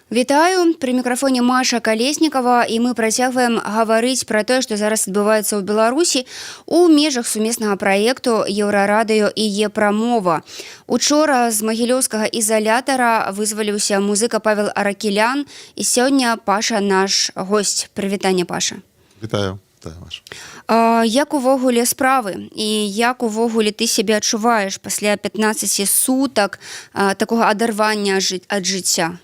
Вітаю, пры мікрафоне Маша Калеснікава, і мы працягваем гаварыць пра тое, што зараз адбываецца ў Беларусі у межах сумеснага праекту Еўрарадыё і Е-прамова. Учора з магілёўскага ізалятара вызваліўся музыка Павел Аракелян, і сёння Паша наш госць. Прывітанне, Паша. Вітаю. Маша. Як увогуле справы і як увогуле ты сябе адчуваеш пасля 15 сутак такога адарвання ад жыцця?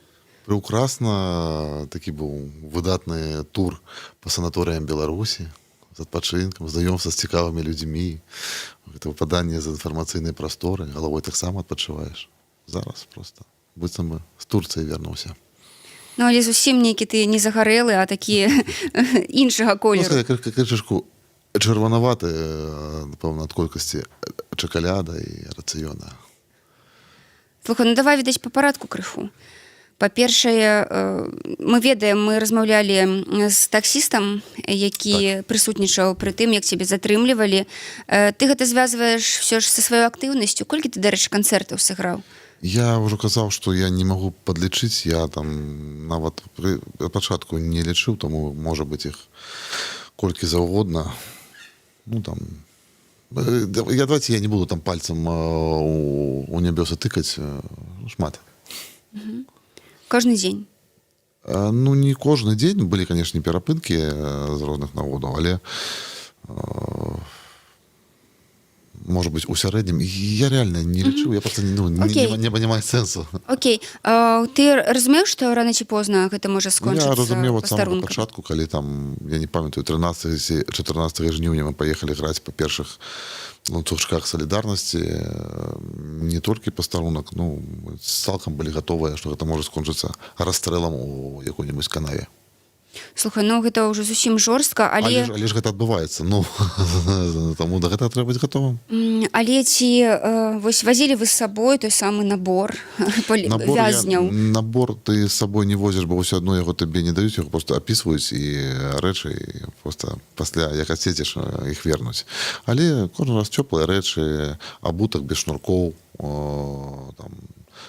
Прекрасно. Такі быў выдатны тур по санаторыям Беларусі з адпачынкам, знаёмства з цікавымі людзьмі, гэта выпаданне з інфармацыйнай прасторы, галавой таксама адпачываеш. Зараз просто быццам бы з Турцыі вярнуўся. Ну, але зусім нейкі ты не загарэлы, а такі іншага колеру. Крышачку чырванаваты, напэўна, ад колькасці чакаляда і рацыёна. Слухай, ну давай, відаць, па парадку крыху. Па-першае, мы ведаем, мы размаўлялі з таксістам, які прысутнічаў пры тым, як цябе затрымлівалі. Ты гэта звязваеш ўсё ж са сваёй актыўнасцю. Колькі ты, дарэчы, канцэртаў сыграў? Я ўжо казаў, што я не магу падлічыць, я там нават пры пачатку не лічыў, таму можа быць іх колькі заўгодна. Ну там давайте я не буду там пальцам у нябёсы тыкаць, шмат. Кожны дзень? Ну, не кожны дзень. Былі, канешне, перапынкі з розных нагодаў, але может быть, у сярэднім. Я реально не лічыў, я просто не понимаю сэнсу. Окей. Ты разумеў, што рана ці позна гэта можа скончыцца пастарункам? Я разумеў ад самага пастарункам? пачатку, калі там, я не памятаю, 13-14 жніўня мы паехалі граць па першых ланцужках салідарнасці. Не толькі пастарунак, ну, цалкам былі гатовыя, што гэта можа скончыцца расстрэлам у якой-небудзь канаве. Слухай, ну гэта ўжо зусім жорстка, але ж гэта адбываецца, ну, таму да гэтага трэба быць гатовым. Але ці вось вазілі вы з сабой той самы набор вязняў? Набор ты з сабой не возіш, бо ўсё адно яго табе не даюць, яго проста апісваюць і рэчы проста пасля, як адседзеш, іх вернуць. Але кожны раз цёплыя рэчы, абутак без шнуркоў, там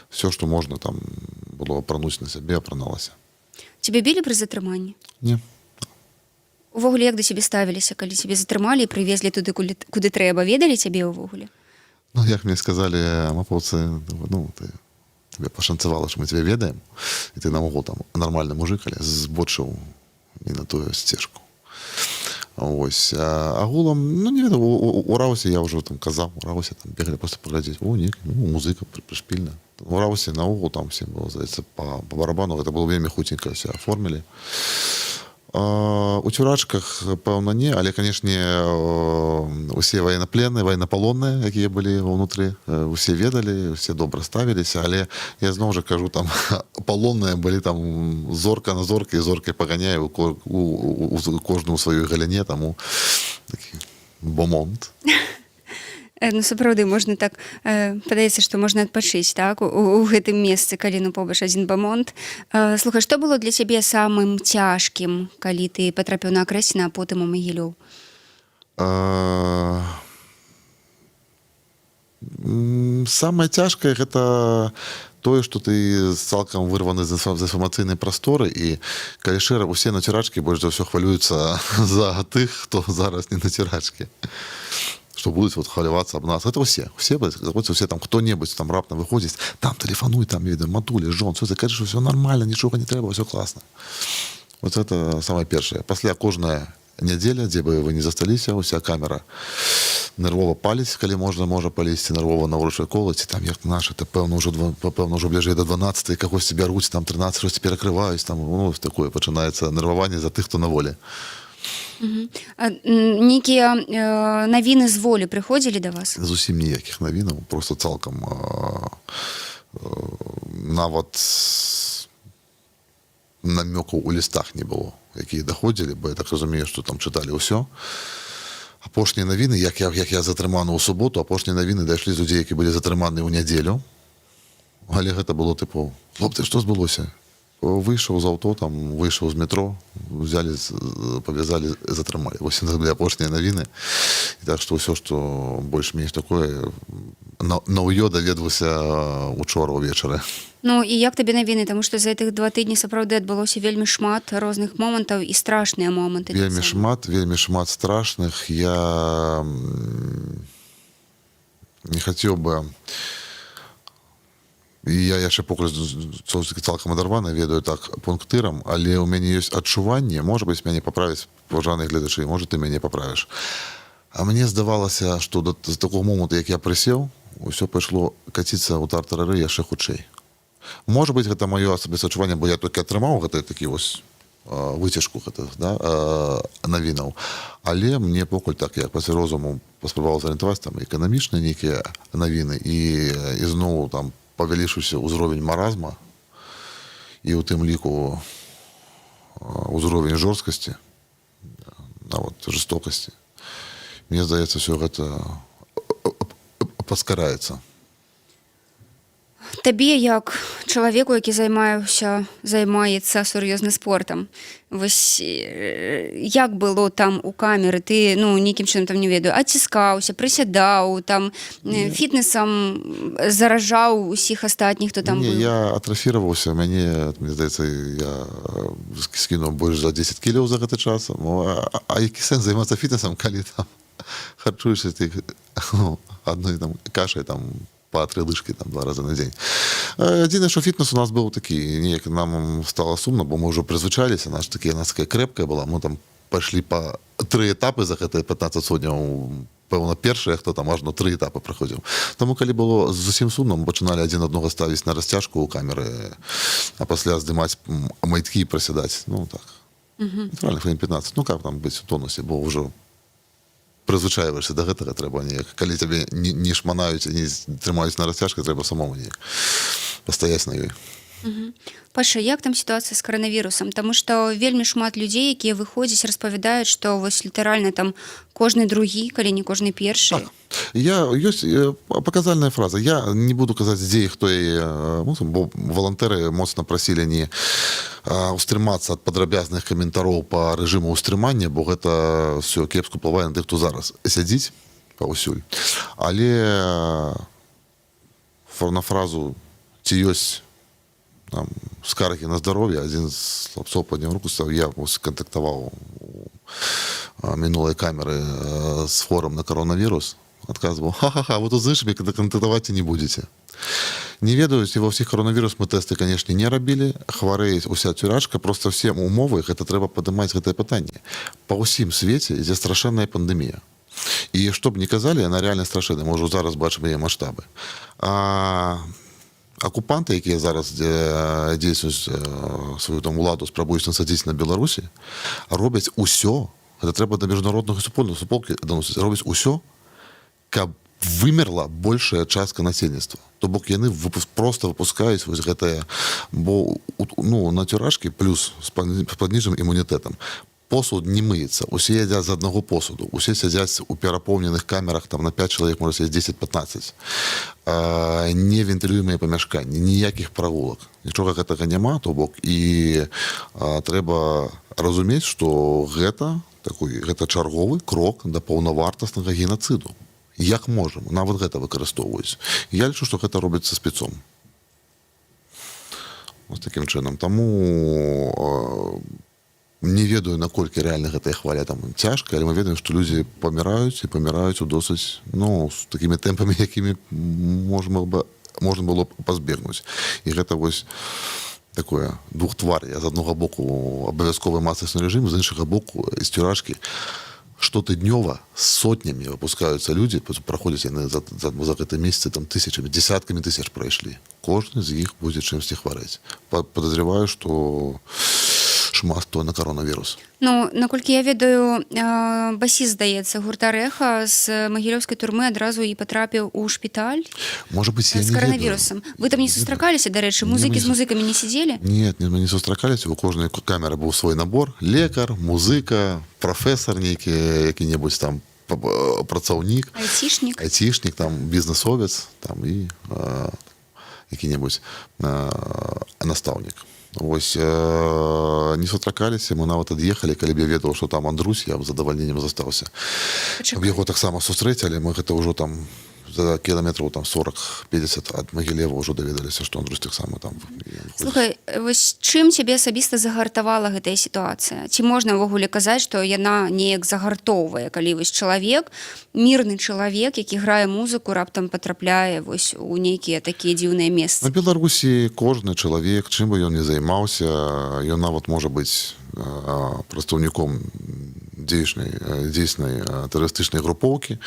все, што можна там было апрануць на сябе, апраналася. Цябе білі пры затрыманні? Не. Увогуле, як да цябе ставіліся, калі цябе затрымалі і прывезлі туды, куды трэба? Ведалі цябе ўвогуле? Ну, як мне сказалі мапоўцы, ну, тебе пашанцавала, што мы цябе ведаем, і ты наогул там нармальны мужик, але збочыў не на тую сцежку. Ось. Агулам, ну, не ведаю, у Раусе я ўжо там казаў, у Раусе там бегалі просто паглядзець, музыка прышпільна. У Раусе наогул там всем было, здаецца, по барабану, гэта было вельмі хуценька все аформілі. У цюрачках, пэўна, не, але, канешне, усе военнопленныя, военнополонныя, якія былі ўнутры, усе ведалі, усе добра ставіліся, але я зноў жа кажу, там палонныя былі там зорка на зорка і зоркай паганяе у кожную сваёй галіне, таму такі бомонт. Ну, сапраўды, можна так, падаецца, што можна адпачыць, так, у гэтым месцы, калі, ну, побач адзін бамонт. Слухай, што было для цябе самым цяжкім, калі ты патрапіў на Акрэсціна, а потым у Магілёў? Самае цяжкае гэта тое, што ты цалкам вырваны з інфармацыйнай прасторы, і калі шчыра, усе націрачкі больш за ўсё хвалююцца за тых, хто зараз не націрачкі. Што будуць вот хвалявацца аб нас. Гэта ўсе там хто-небудзь там раптам выходзіць, там тэлефануй, там ведаю, матулі, жон, все, ты кажаш, ўсё нармальна, нічога не трэба, ўсё класна. Вот это самае першае. Пасля кожная нядзеля, дзе бы вы не засталіся, уся камера нервова паліць, калі можа паліць, нервова на ўрочай колаці, там як наша, это пэўна ўжо бліжэй да 12, кагось бяруць, там 13, щось перакрываюць, там, ну, такое пачынаецца нерваванне за тых, хто на волі. Нейкія навіны з волі прыходзілі да вас? Зусім ніякіх навінаў, просто цалкам нават намёкаў у лістах не было, якія даходзілі, бо я так разумею, што там чыталі ўсё. Апошнія навіны, як я затрыманы ў суботу, апошнія навіны дайшлі з людзей, які былі затрыманы ў нядзелю, але гэта было тыпу, хлопцы, што збылося? вийшов з авто, там, вийшов з метро, взяли, пов'язали, затримали. Ось це апошні новини. І так що все, що більш-менш таке, на УЙО довідався учора увечері. Ну і як тобі навіны, тому што за гэтых 2 тыдні сапраўды адбылося вельмі шмат розных момантаў і страшныя моманты. Вельмі шмат страшных. Я не хацеў бы... Я яшчэ покуль цалкам адарвана ведаю так пунктырам, але ў мяне ёсць адчуванне, можа быць, мяне паправіць паважаныя гледачы, можа, ты мяне паправіш. А мне здавалася, што з такого моманту, як я прысеў, усё пайшло каціцца ў тартарары яшчэ хутчэй. Можа быць, гэта маё асабістае адчуванне, бо я толькі атрымаў гэта такі вось выцяжку гэтых, да, навінаў. Але мне покуль так, як пасля розуму паспрабаваў зарыентаваць там эканамічныя нейкія навіны і зноў там павялічыўся ўзровень маразма і ў тым ліку ўзровень жорсткасці, нават жорстокасці. Мне здаецца, все гэта паскараецца. Табе, як чалавеку, які займаецца сур'ёзна спортам, вось як было там у камеры? Ты, нейкім чынам там, не ведаю, адціскаўся, прысядаў, там фітнесам заражаў усіх астатніх, хто там быў? Не, я атрафіраваўся, мне здаецца, я скінуў больш за 10 кілаў за гэты час. А які сэнс займацца фітнесам, калі там харчуешся адной там кашай там по 3 лыжкі там 2 разы на дзень. Адзінае, што фітнес у нас быў такі, неяк нам стало сумна, бо мы ўжо прызвычаліся, нас такая крэпкая была, мы там пайшлі па 3 этапы за гэтыя 15 сотняў, пэўна, першыя, хто там ажно 3 этапы праходзіў. Таму, калі было зусім сумна, мы пачыналі адзін аднаго ставіць на расцяжку ў камеры, а пасля здымаць майткі і прасядаць. Ну, так. Натуральна, хвілін 15. Ну, как там быць у тонусе, бо ўжо прызвычайваешся да гэтага, трэба неяк. Калі цябе не шманаюць, не трымаюць на расцяжках, трэба самому неяк пастаяць на ёй. Паша, як там сітуацыя з каранавірусам? Таму што вельмі шмат людзей, якія выходзяць, распавядаюць, што вось літаральна там кожны другі, калі не кожны першы. Так. Ёсць паказальная фраза. Я не буду казаць, дзе і хто яе, бо валантэры моцна прасілі не устрымацца ад падрабязных каментароў па рэжыму ўстрымання, бо гэта все кепска ўплывае на тых, хто зараз сядзіць паўсюль. Але на фразу ці ёсць там скаргі на здароўе, адзін з хлапцоў падняў руку, сказаў, я кантактаваў у мінулай камеры з хворым на коронавірус, адказваў, ха-ха-ха, вы тут з іншымі кантактаваць не будзеце. Не ведаю, ці ва ўсіх коронавірус мы тэсты, канешне, не рабілі, хварэе уся цюрачка, проста ўсе умовы, гэта трэба падымаць гэтае пытанне. Па ўсім свеце ідзе страшэнная пандэмія. І што б не казалі, яна рэальна страшэнная, мы ўжо зараз бачым яе маштабы. Акупанты, якія зараз дзейснуюць сваю там уладу, спрабуюць насадзіць на Беларусі, робяць усё, гэта трэба да міжнароднага суполкі даносіць, робяць усё, каб вымерла большая частка насельніцтва. То бок яны проста выпускаюць вось гэтае, бо на цюрашкі плюс з паніжным імунітэтам посуд не мыецца, усе ядзяць з аднаго посуду, усе сядзяць у перапоўненых камерах, там на 5 чалавек можа сядзець 10-15. Не вентылюемыя памяшканні, ніякіх прагулак. Нічога гэтага няма, то бок і трэба разумець, што гэта чарговы крок да паўнавартаснага генацыду. Як можам, нават гэта выкарыстоўваюць. Я лічу, што гэта робіцца спецом. Ось такім чынам. Таму не ведаю, наколькі рэальна гэтая хваля там цяжка, але мы ведаем, што людзі паміраюць і паміраюць у досыць, з такімі тэмпамі, якімі можна было б пазбегнуць. І гэта вось такое двухтвар'е. З аднаго боку абавязковы масачны рэжым, з іншага боку з цюрашкі штотыднёва сотнямі выпускаюцца людзі, праходзяць яны за гэты месяцы там тысячамі, десяткамі тысяч прайшлі. Кожны з іх будзе чымсьці хварэць. Падазряваю, што шмат хто на коронавірус. Наколькі я ведаю, басіст, здаецца, гурта Рэха з магілёўскай турмы адразу і патрапіў у шпіталь Можа быць, я з не коронавірусам. Вы там не сустракаліся, дарэчы? Музыкі з музыкамі не сидзелі? Нет, мы не сустракаліся. У кожнай камеры быў свой набор. Лекар, музыка, прафесар нейкі, які-небудзь там працаўнік. Айцішнік, там бізнесовец, там і які-небудзь настаўнік. Вось не сустракаліся, мы нават ад'ехалі, калі б я ведаў, што там Андрусь, я б з задавальненнем застаўся. Пачакай. Яго таксама сустрэць, але мы гэта ўжо там за кіламетраў там 40-50 ад Магілева ўжо даведаліся, што Андрусь таксама там. Слухай, вось чым цябе асабіста загартавала гэтая сітуацыя? Ці можна ўвогуле казаць, што яна неяк загартоўвае, калі вось чалавек, мірны чалавек, які грае музыку, раптам патрапляе вось у нейкія такія дзіўныя месцы? На Беларусі кожны чалавек, чым бы ён не займаўся, ён нават можа быць прадстаўніком дзейснай тэрарыстычнай групоўкі,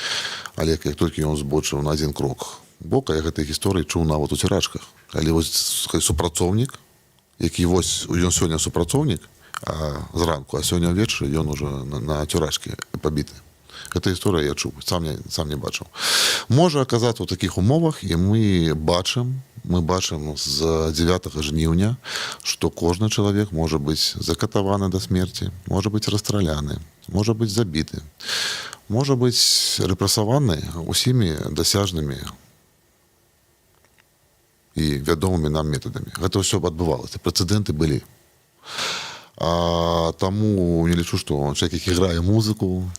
але як толькі ён збочыў на адзін крок бока, я гэтай гісторыі чуў нават у цірачках. Але вось супрацоўнік, які вось ён сёння супрацоўнік зранку, а сёння ўвечары ён ужо на цірачкі пабіты. Гэта гісторыя я чуў, сам не бачыў. Можа аказацца ў такіх умовах, і мы бачым з 9 жніўня, што кожны чалавек можа быць закатаваны да смерці, можа быць расстраляны, можа быць забіты, можа быць рэпрэсаваны усімі дасяжнымі і вядомымі нам метадамі. Гэта ўсё адбывалася, прэцэдэнты былі. Таму не лічу, што чалавек, які грае музыку,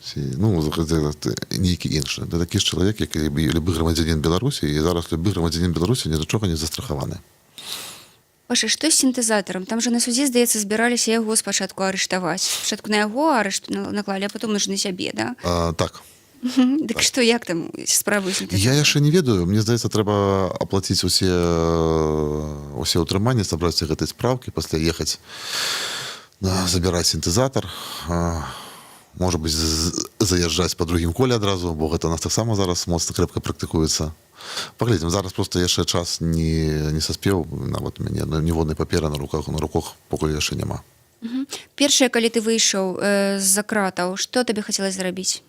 нейкі іншы. Гэта такі ж чалавек, як любы грамадзянін Беларусі, і зараз любы грамадзянін Беларусі ні да чога не застрахаваны. Паша, што з сінтэзатарам? Там жа на судзе, здаецца, збіраліся яго спачатку арыштаваць. Спачатку на яго арышт наклалі, а потым на сябе, да? Так. Дык што, як там справы з сінтэзатарам? Я яшчэ не ведаю. Мне здаецца, трэба аплаціць усе ўтрыманні, сабраць гэтай спраўкі, пасля ехаць забіраць сінтэзатар, можа быць, заязджаць па другім коле адразу, бо гэта у нас таксама зараз моцна крэпка практыкуецца. Паглядзім, зараз проста яшчэ час не саспеў, нават у мяне ніводнай паперы на руках пакуль яшчэ няма. Першае, калі ты выйшаў з-за кратаў, што табе хацелася зрабіць?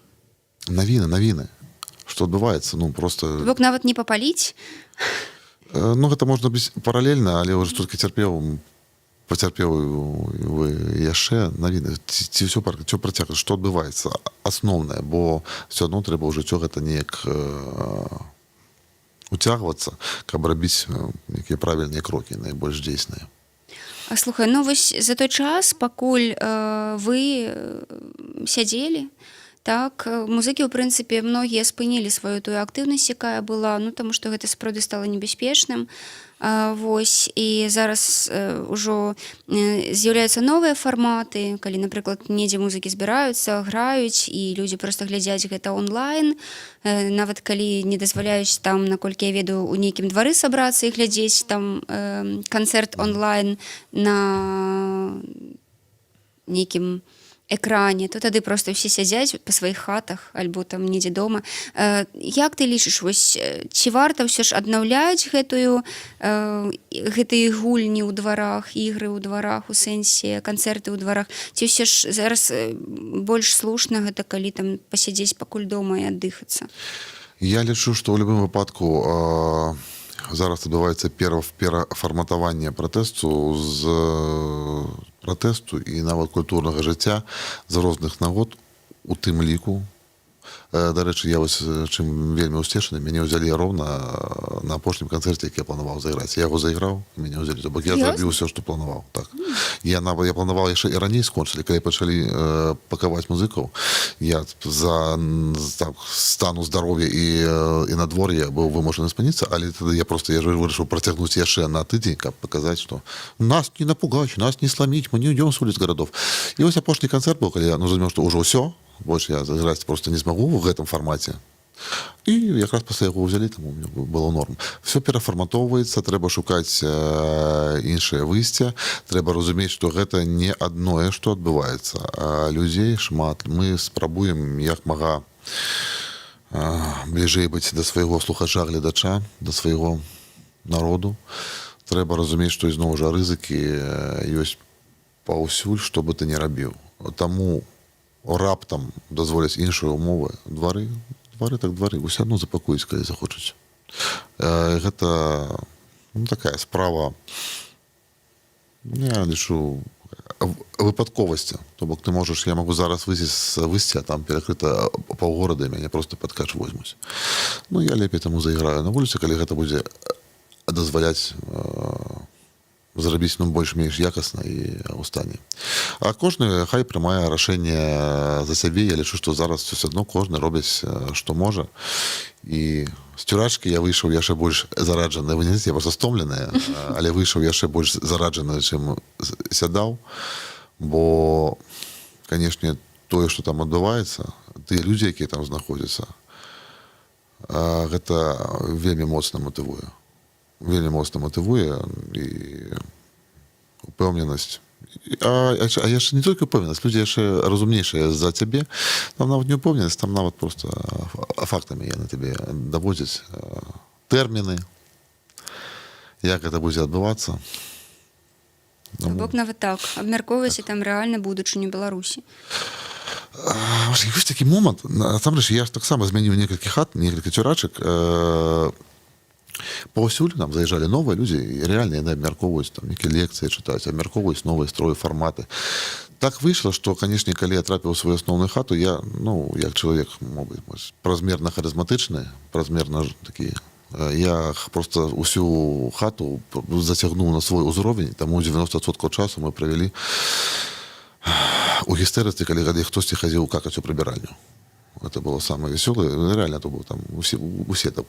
Навіны. Што адбываецца? Бок нават не папаліць? Гэта можна быць паралельна, але ўжо столькі пацярпеў яшчэ навіны. Ці ўсё працягваецца, што адбываецца? Асноўнае, бо ўсё адно трэба ў жыццё гэта неяк уцягвацца, каб рабіць якія правільныя крокі, найбольш дзейсныя. А слухай, вось за той час, пакуль вы сядзелі, так, музыкі, ў прынцыпе, многія спынілі сваю тую актыўнасць, якая была, таму што гэта сапраўды стала небяспечным. Вось, і зараз ужо з'яўляюцца новыя фарматы, калі, напрыклад, недзе музыкі збіраюцца, граюць, і людзі проста глядзяць гэта онлайн, нават калі не дазваляюць там, наколькі я ведаю, у нейкім двары сабрацца і глядзець там канцэрт онлайн на нейкім экране, то тады проста ўсе сядзяць па сваіх хатах альбо там недзе дома. Як ты лічыш, вось, ці варта ўсё ж аднаўляць гэтыя гульні ў дварах, ігры ў дварах, у сэнсе канцэрты ў дварах, ці ўсё ж зараз больш слушна гэта, калі там пасядзець пакуль дома і аддыхацца? Я лічу, што ў любым выпадку зараз адбываецца перафарматаванне пратэсту і нават культурнага жыцця з розных нагод, у тым ліку. Дарэчы, я вось чым вельмі ўсцешаны, мяне ўзялі роўна на апошнім канцэрце, які я планаваў зайграць. Я яго зайграў, мяне ўзялі. То бок я зрабіў усё, што планаваў. Так. Я планаваў яшчэ і раней скончылі, калі пачалі пакаваць музыкаў. Я за стану здароўя і надвор'я быў вымушаны спыніцца, але тады я вырашыў працягнуць яшчэ на тыдзень, каб паказаць, што нас не напугаць, нас не сламіць, мы не ўйдём з уліц гарадоў. І вось апошні канцэрт быў, калі я зразумеў, што ўжо ўсё, больше я зайграць просто не змагу в гэтым фармаце. І якраз пасля яго ўзялі, таму мне было норм. Все перафарматоўваецца, трэба шукаць іншае выйсце, трэба разумець, што гэта не адное, што адбываецца. Людзей шмат. Мы спрабуем як мага бліжэй быць да свайго слухача-гледача, да свайго народу. Трэба разумець, што ізноў жа рызыкі ёсць паўсюль, што бы ты не рабіў. Таму раптам дазволяць іншыя умовы. Двары, ўсё адно запакуюць, калі захочуць. Гэта такая справа, я лічу, выпадковасці. То бок ты можаш, я магу зараз выйсці, а там перакрыта паўгорада, і мяне проста пад кач возьмуць. Я лепей таму зайграю на вуліцы, калі гэта будзе дазваляць зрабіць больш-менш якасна і ў стане. А кожны хай прымае рашэнне за сябе. Я лічу, што зараз все адно кожны робіць што можа. І з цюрачкі я выйшаў яшчэ больш зараджаны. Вы не знаеце, я проста стомленая, але выйшаў яшчэ больш зараджаны, чым сядаў. Бо, канешне, тое, што там адбываецца, тыя людзі, якія там знаходзяцца, гэта вельмі моцна матывуе. Вельмі моцна матывуе і упэўненасць. А яшчэ не толькі упэўненасць, людзі яшчэ разумнейшыя за цябе. Там нават не упэўненасць, там нават проста фактамі яны табе даводзяць тэрміны, як гэта будзе адбывацца. Бок нават так, абмяркоўваеце там рэальна будучыню Беларусі. Ёсць такі момант, насамрэч, я таксама змяніў некалькі хат, некалькі цюрачак. Паўсюль нам заязджалі новыя людзі, і рэальна яны абмяркоўваюць, там нейкія лекцыі чытаюць, абмяркоўваюць новыя строі, фарматы. Так выйшла, што, канешне, калі я трапіў у сваю асноўную хату, я, як чалавек, мабыць, празмерна харызматычны, празмерна такі, я просто усю хату зацягнуў на свой узровень, таму 90% часу мы правялі у гістэрыцы, калі хтосьці хадзіў какаць у прыбіральню. Это было самое веселое. Реально это было там усе там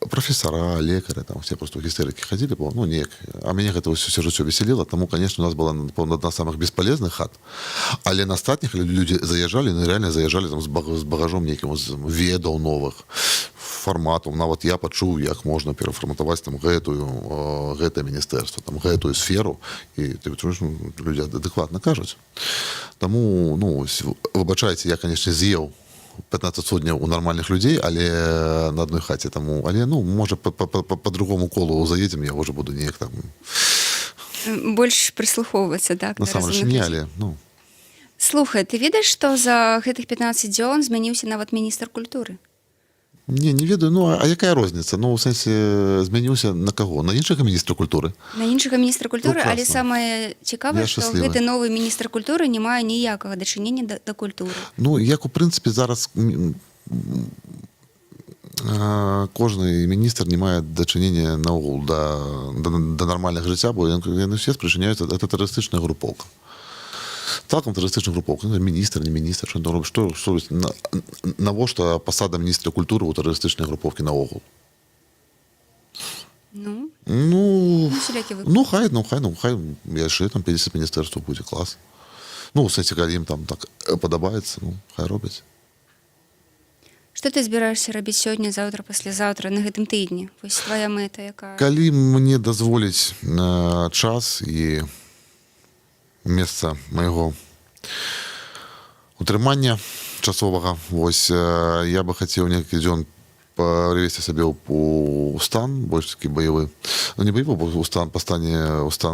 профессора, лекари, там все просто гістерики ходили, ну ніяк. А мяне гэта ўсё жыццё весяліла, таму, конечно, у нас была, напэўна, одна з самых бесполезных хат. Але на астатніх людзі заязджалі, ну реально заязджалі там з багажом нейкім, з ведаў новых фарматаў. Нават я пачуў, як можна перафарматаваць там гэтае міністэрства, там гэтую сферу, і ты чуеш, людзі адэкватна кажуць. Таму, выбачайце, я, конечно, з'еў 15 сотняў у нармальных людзей, але на адной хаце таму, але, можа, по другому колу заедзем, я ўжо буду неяк там... Больш прыслухоўвацца, так? Насамрэч, не, але, Слухай, ты ведаеш, што за гэтых 15 дзён змяніўся нават міністр культуры? Не ведаю, а якая розніца? У сэнсе, змяніўся на каго? На іншага міністра культуры? На іншага міністра культуры, але самае цікавае, што гэты новы міністр культуры не мае ніякага дачынення да культуры. Як, у прынцыпе, зараз кожны міністр не мае дачынення наогул да нармальнага жыцця, бо яны ўсе спрычыняюцца, гэта тэрарыстычная групоўка. Цалкам тэрарыстычная групоўка. Міністр, не міністр, што робіць? Навошта пасада міністра культуры ў тэрарыстычнай групоўкі наогул? Хай яшчэ там 50 міністэрстваў будзе, клас. У сэнсе, калі ім там так падабаецца, хай робяць. Што ты збіраешся рабіць сёння, заўтра, паслязаўтра, на гэтым тыдні? Вось твая мэта якая? Калі мне дазволіць час і месца майго утрымання часовага, вось, я бы хацеў некалькі дзён прывесці сабе ў стан, больш такі баявы. Не баявы, бо ў стан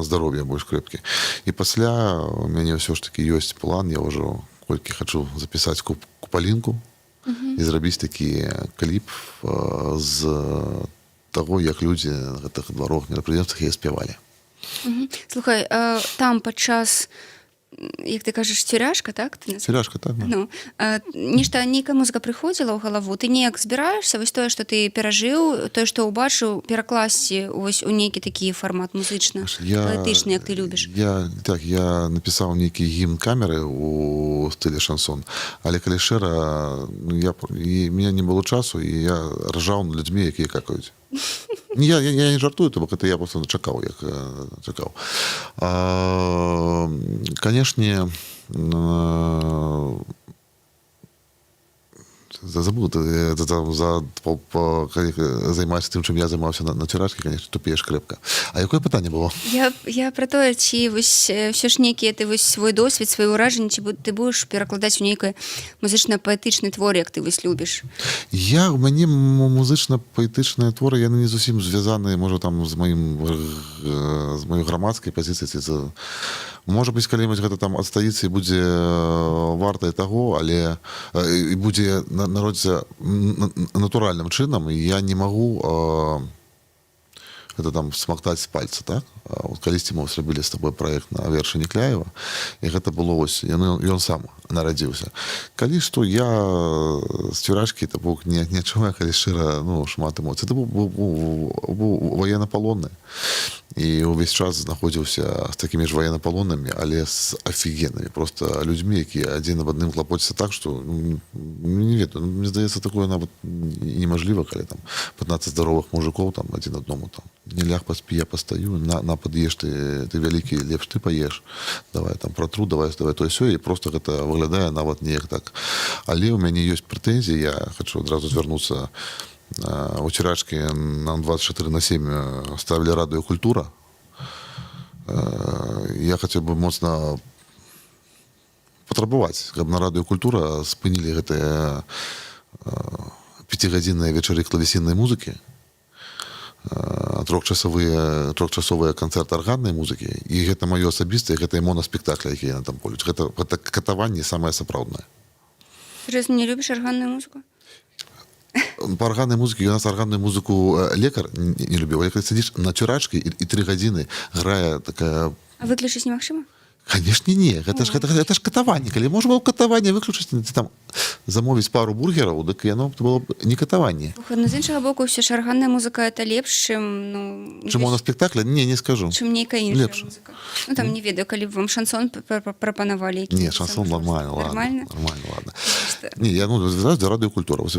здароўя больш крэпкі. І пасля у мяне ўсё ж такі ёсць план, я ўжо колькі хачу запісаць купалінку і зрабіць такі кліп з таго, як людзі на гэтых дваровых мерапрыемствах яе спявалі. Слухай, там падчас, як ты кажаш, цюряшка, так? Цюряшка, так. Нешта, нейкая музыка прыходзіла ў галаву, ты неяк збіраешся, вось тое, што ты перажыў, тое, што ўбачыў, перакласці вось у нейкі такі фармат музычна, паэтычны, як ты любіш. Я напісаў нейкі гімн камеры у стылі шансон, але калі шчыра, меня не было часу, і я ржаў над людзьмі, якія какаюць. Я не жартую, бо гэта я просто чакаў. Канешне, забыл, калі займаешся тым, чым я займаўся на цюрачкі, конечно, тупееш крэпка. А якое пытанне было? Я пра тое, ці ўсё ж нейкія ты свой досвед, свае ўражанні, ці ты будзеш перакладаць у нейкае музычна-паэтычны твор, як ты любіш? У мяне музычна-паэтычныя творы, яны не зусім звязаныя, можа, там з маёй грамадскай пазіцыі, можа быць, калі-небудзь гэта там адстаіцца і будзе вартае таго, але і будзе народзіцца натуральным чынам, і я не магу гэта там смактаць з пальца, так? Калісьці мы зрабілі з табой праект на вершы Некляева, і гэта было ось, ён сам нарадзіўся. Калі што я з цюрачкі, это бок не адчуваю, калі шчыра, шмат эмоцый. Это быў военнапалонны. і увесь час знаходзіўся з такімі ж военнопалоннымі, але з офігеннымі просто людзьмі, які адзін аб адным клапоцяцца так, што не ведаю, мне здаецца, такое нават немажліва, калі там 15 здаровых мужикоў там адзін адному там не ляг паспі, я пастаю, на пад'еш ты вялікі, лепш ты паеш, давай там пратру, давай то сё, і просто гэта выглядае нават неяк так. Але ў мяне ёсць прэтэнзіі, я хочу адразу звярнуцца у цірачкі нам 24/7 ставілі радыёкультура. Я хацеў бы моцна патрабаваць, каб на радыёкультура спынілі гэтыя 5-гадзінныя вечары клавесіннай музыкі, трохчасовыя канцэрты арганнай музыкі, і гэта маё асабістае, гэта і моноспектаклі, якія яны там полюць. Гэта катаванне самае сапраўднае. Серьезно, не любишь органную музыку? По арганнай музыкі, у нас арганную музыку лекар не любіў. Як ты сидзіш на цірачкі і 3 гадзіны грае такая... А выключить немагчыма? Конечно, не. Гэта ж катаванне. Калі можна было катаванне выключыць, ты там замовіць пару бургераў, дык яно было б не катаванне. Ну, з іншага боку, ўсё ж арганная музыка это лепш, чым, ну... Чым моноспектакля? Не скажу. Чым нейкая іншая музыка. Ну, там, не ведаю, калі б вам шансон прапанавалі. Не, шансон нормально, ладно. Нормально? Нормально, ладно. Не, я, зараз радыёкультура.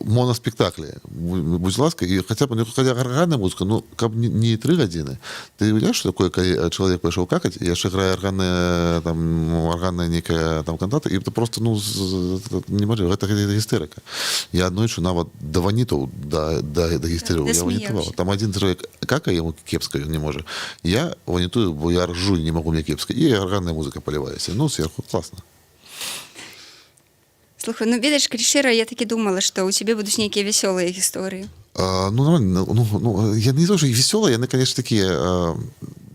Моноспектаклі, будь ласка, і хаця б арганная музыка, ну, каб не 3 гадзіны. Ты уявляеш, што такое, калі чалавек пайшоў какаць, і яшчэ грае арганная нейкая там кантата, і просто, ну, не можа, гэта гістэрыка. Я аднойчы нават да ванітаў, да гістэрыў, я ванітаваў. Там адзін чалавек какае, яму кепска, ён не можа. Я ванітую, бо я ржу, не магу мне кепска, і арганная музыка паліваецца. Ну, сверху, класна. Слухай, ну, ведаеш, калі шчыра, я такі думала, што ў цябе будуць нейкія вясёлыя гісторыі. Ну, нормально. Яны тоже веселые, яны, конечно, такие...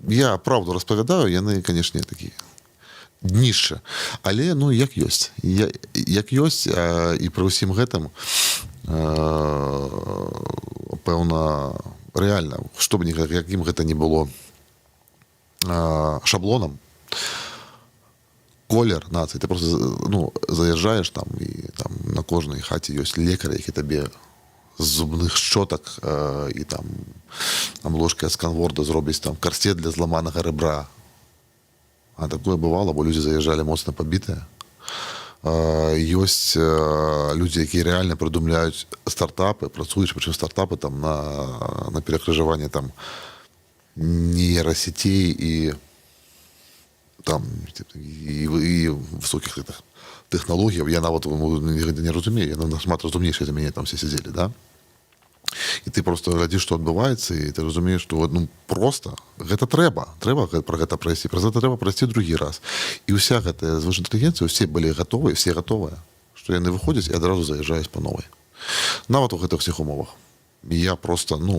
Я правду распавядаю, яны, конечно, такие днішча. Але, ну, як ёсць. Як ёсць, і пры ўсім гэтым, пэўна, рэальна, што б якім гэта не было шаблонам, колер нацыі, ты просто, ну, заязджаеш там, і там на кожнай хаце ёсць лекары, які табе з зубных шчотак і там ложкай ад сканворда зробіць там карсет для зламанага рэбра. А такое бывало, бо людзі заязджалі моцна пабітыя. Ёсць людзі, якія рэальна прыдумляюць стартапы, працуюць, прычым стартапы там на перакрыжаванне там нейрасетей і там і высокіх тэхналогій. Я нават не разумею, яны нашмат разумнейшыя за мяне там все сидзелі, да? І ты просто глядзіш, што адбываецца, і ты разумееш, што ну, просто гэта трэба пра гэта прайсці, праз гэта трэба прайсці другі раз. І ўся гэтая звышняя інтэлігенцыя, усе былі гатовыя, все гатовыя, што яны выходзяць і адразу заязджаюць па новай. Нават у гэтых усіх умовах. І я просто, ну,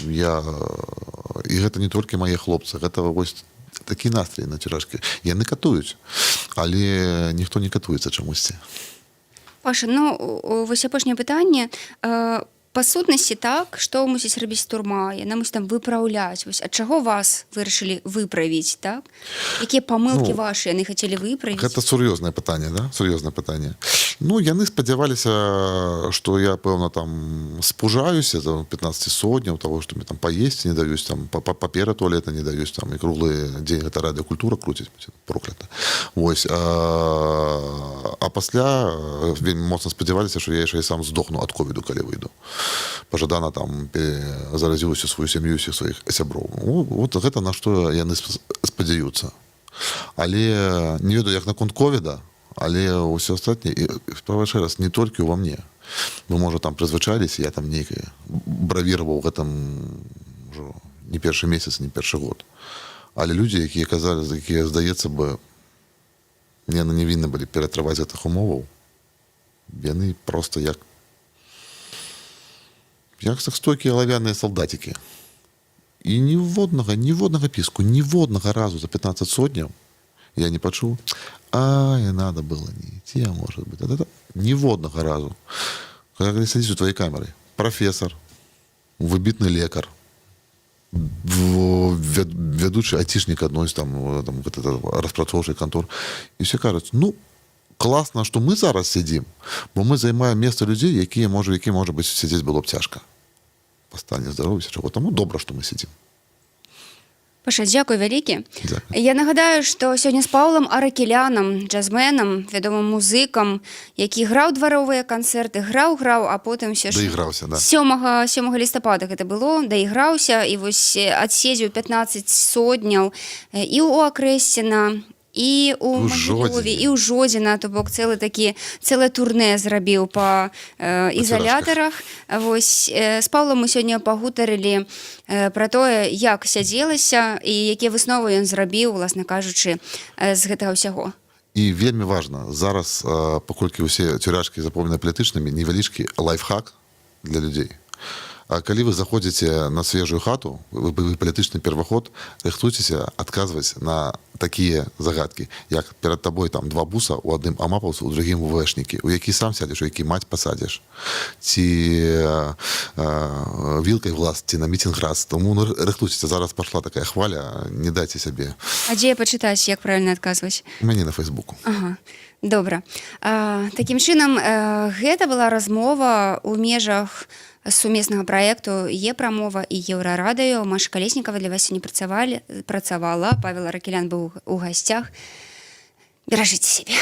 і гэта не толькі мае хлопцы, гэта вось такі настрой на цірашкі. Яны катуюць, але ніхто не катуецца чамусьці. Паша, ну, вось апошняе пытанне. Па сутнасці так, што мусіць рабіць турма, яна мусіць там выпраўляць. Вось ад чаго вас вырашылі выправіць, так? Якія памылкі вашы яны хацелі выправіць? Гэта сур'ёзнае пытанне, да? Сур'ёзнае пытанне. Ну, яны спадзяваліся, што я, пэўна, там спужаюся за 15 сотняў таго, што мне там паесці не даюць, там папера туалета не даюць, там і круглы дзень гэта радыёкультура круціць, проклята. Вось. А пасля вельмі моцна спадзяваліся, што я яшчэ і сам здохну ад ковіду, калі выйду. Пажадана там заразіў усю сваю сям'ю, усіх сваіх сяброў. Вот гэта на што яны спадзяюцца. Але не ведаю, як наконт ковіда, але ўсё астатняе, і справа яшчэ раз, не толькі ўва мне. Мы, можа, там прызвычаліся, я там нейкае бравіраваў гэтым ўжо не першы месяц, не першы год. Але людзі, якія казалі, якія, здаецца бы, яны не вінны былі ператрываць гэтых умоваў, яны проста як стойкія лавяныя салдатікі. І ніводнага піску, ніводнага разу за 15 сотняў я не пачуў, і надо было не ідти, а может быть. Ніводнага разу. Калі садзіць у твоей камеры, прафесар, выбітны лекар, вядучы айцішнік адной з там распрацоўчых кантор, і все кажуць, ну, класна, што мы зараз сядзім, бо мы займаем месца людзей, якія, можа быць, сядзець было б цяжка. Па стане здароўя, чаго. Таму добра, што мы сядзім. Паша, дзякуй вялікі. Дзякуй. Я нагадаю, што сёння з Паўлам Аракелянам, джазменам, вядомым музыкам, які граў дваровыя канцэрты, граў, а потым ўсё ж Даіграўся, да. 7 лістапада гэта было, даіграўся, і вось адседзеў 15 сотняў і ў Акрэсціна, і ў Магілёве, і ў Жодзіна, то бок цэлае турнэ зрабіў па ізалятарах. Вось з Паўлам мы сёння пагутарылі пра тое, як сядзелася і якія высновы ён зрабіў, уласна кажучы, з гэтага ўсяго. І вельмі важна, зараз, паколькі ўсе цюрячкі запоўнены палітычнымі, невялічкі лайфхак для людзей. А калі вы заходзіце на свежую хату, вы палітычны перваход, рыхтуйцеся адказваць на такія загадкі, як перад табой там 2 буса, у адным амапаўцы, у другім УВшнікі, у які сам сядзеш, у які маць пасадзіш, ці вілкай в глаз, ці на мітинг раз. Тому рыхтуйцеся, зараз пашла такая хваля, не дайце сябе. А дзе пачытаць, як правільна адказваць? У мяне на Фейсбуку. Ага. Добра. Такім чынам, гэта была размова ў межах сумеснага праекту «Е-прамова» і «Еўрарадыё». Маша Калеснікава для вас сёння працавала, Павел Аракелян быў у гасцях. Беражыце сябе.